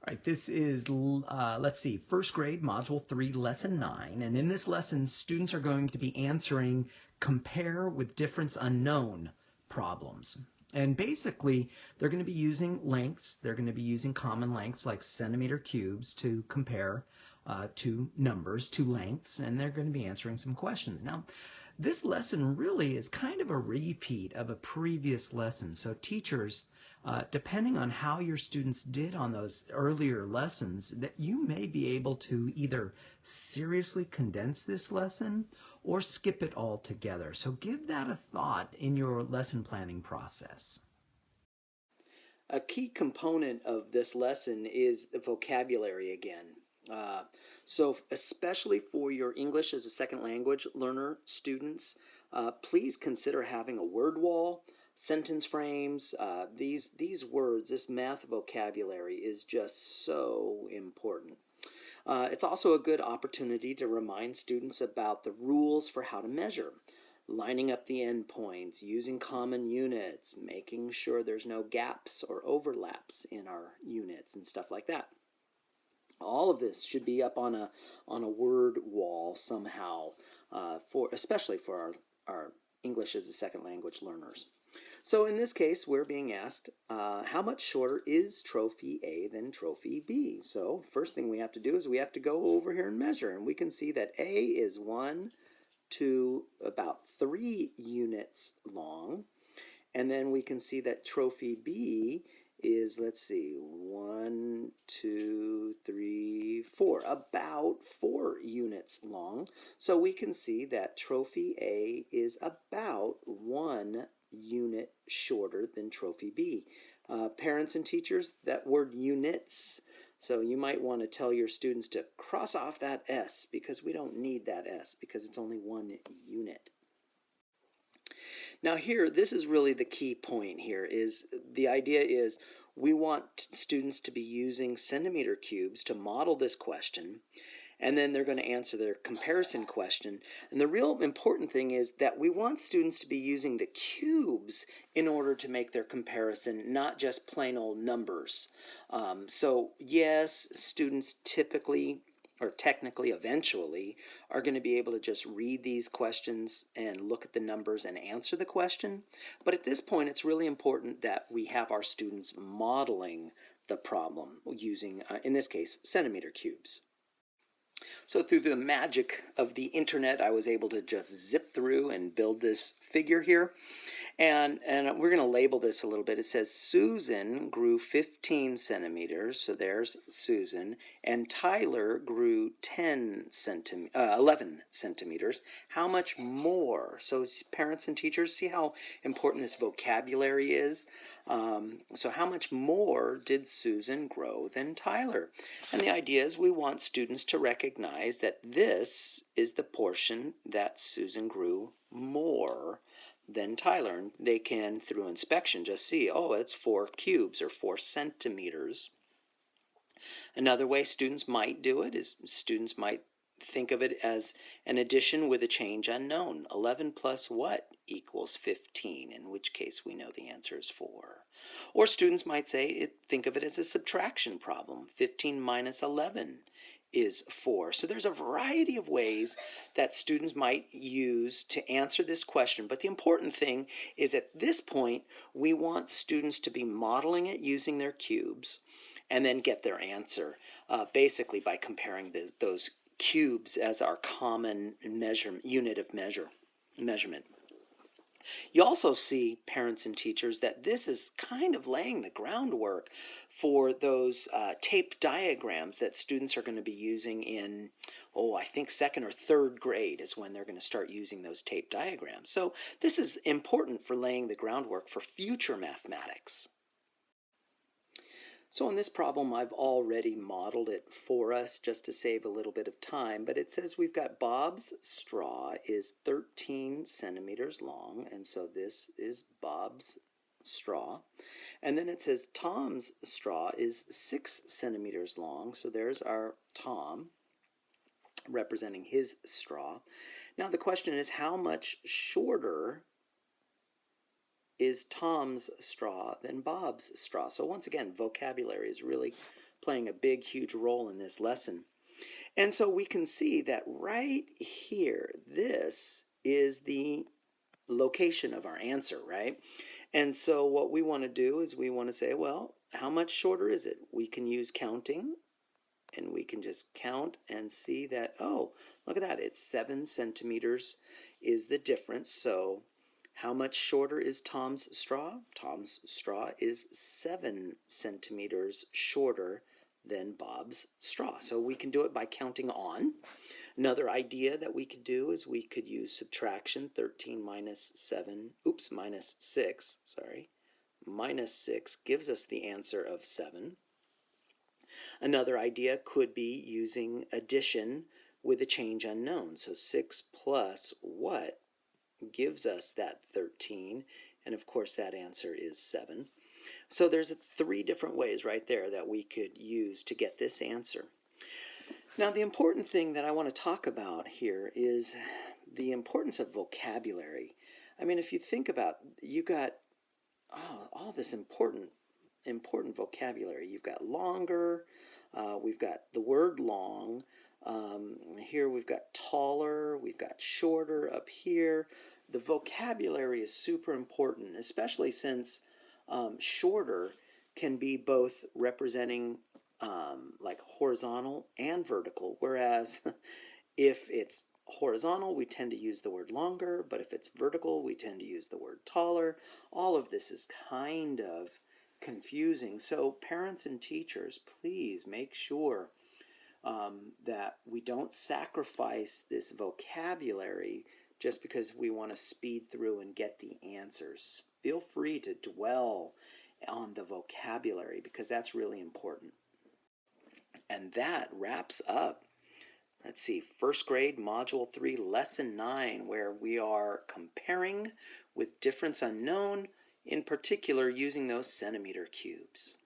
Right, this is, let's see, first grade, Module 3, Lesson 9. And in this lesson, students are going to be answering compare with difference unknown problems. And basically, they're going to be using lengths. They're going to be using common lengths like centimeter cubes to compare two numbers, two lengths, and they're going to be answering some questions. Now, this lesson really is kind of a repeat of a previous lesson. So teachers, depending on how your students did on those earlier lessons, that you may be able to either seriously condense this lesson or skip it altogether. So give that a thought in your lesson planning process. A key component of this lesson is the vocabulary again. So especially for your English as a second language learner students, please consider having a word wall, sentence frames. These words, this math vocabulary is just so important. It's also a good opportunity to remind students about the rules for how to measure. Lining up the endpoints, using common units, making sure there's no gaps or overlaps in our units and stuff like that. All of this should be up on a word wall somehow, especially for our English as a second language learners. So in this case, we're being asked, how much shorter is trophy A than trophy B? So first thing we have to do is we have to go over here and measure, and we can see that A is 1 to about 3 units long, and then we can see that trophy B is, let's see, 1, 2, 3, 4, about 4 units long. So we can see that trophy A is about 1 unit shorter than trophy B. Parents and teachers, that word units, so you might want to tell your students to cross off that S because we don't need that S because it's only 1 unit. Now here, this is really the key point here, is the idea is we want students to be using centimeter cubes to model this question, and then they're going to answer their comparison question. And the real important thing is that we want students to be using the cubes in order to make their comparison, not just plain old numbers. So yes, students typically, or technically eventually, are going to be able to just read these questions and look at the numbers and answer the question. But at this point, it's really important that we have our students modeling the problem using, in this case, centimeter cubes. So through the magic of the internet, I was able to just zip through and build this figure here. And we're going to label this a little bit. It says Susan grew 15 centimeters, so there's Susan, and Tyler grew 11 centimeters. How much more? So parents and teachers, see how important this vocabulary is? So how much more did Susan grow than Tyler? And the idea is we want students to recognize that this is the portion that Susan grew more than Tyler. And they can, through inspection, just see, oh, it's 4 cubes or 4 centimeters. Another way students might do it is students might think of it as an addition with a change unknown. 11 plus what equals 15, in which case we know the answer is 4. Or students might think of it as a subtraction problem. 15 minus 11 is 4. So there's a variety of ways that students might use to answer this question. But the important thing is at this point, we want students to be modeling it using their cubes and then get their answer, basically by comparing those cubes as our common unit of measurement. You also see, parents and teachers, that this is kind of laying the groundwork for those tape diagrams that students are going to be using in, I think 2nd or 3rd grade is when they're going to start using those tape diagrams. So this is important for laying the groundwork for future mathematics. So in this problem, I've already modeled it for us just to save a little bit of time, but it says we've got Bob's straw is 13 centimeters long, and so this is Bob's straw. And then it says Tom's straw is 6 centimeters long, so there's our Tom representing his straw. Now the question is, how much shorter is Tom's straw than Bob's straw? So once again, vocabulary is really playing a big, huge role in this lesson. And so we can see that right here, this is the location of our answer, right? And so what we want to do is we want to say, well, how much shorter is it? We can use counting, and we can just count and see that, oh, look at that, it's 7 centimeters is the difference. So how much shorter is Tom's straw? Tom's straw is 7 centimeters shorter than Bob's straw. So we can do it by counting on. Another idea that we could do is we could use subtraction. 13 minus 6, minus 6 gives us the answer of 7. Another idea could be using addition with a change unknown. So 6 plus what gives us that 13? And of course that answer is 7. So there's 3 different ways right there that we could use to get this answer. Now the important thing that I want to talk about here is the importance of vocabulary. I mean, if you think about, you got all this important vocabulary. You've got longer, we've got the word long, here we've got taller, we've got shorter up here. The vocabulary is super important, especially since shorter can be both representing like horizontal and vertical, whereas if it's horizontal, we tend to use the word longer, but if it's vertical, we tend to use the word taller. All of this is kind of confusing. So parents and teachers, please make sure that we don't sacrifice this vocabulary just because we want to speed through and get the answers. Feel free to dwell on the vocabulary because that's really important. And that wraps up, let's see, first grade Module 3, Lesson 9, where we are comparing with difference unknown, in particular using those centimeter cubes.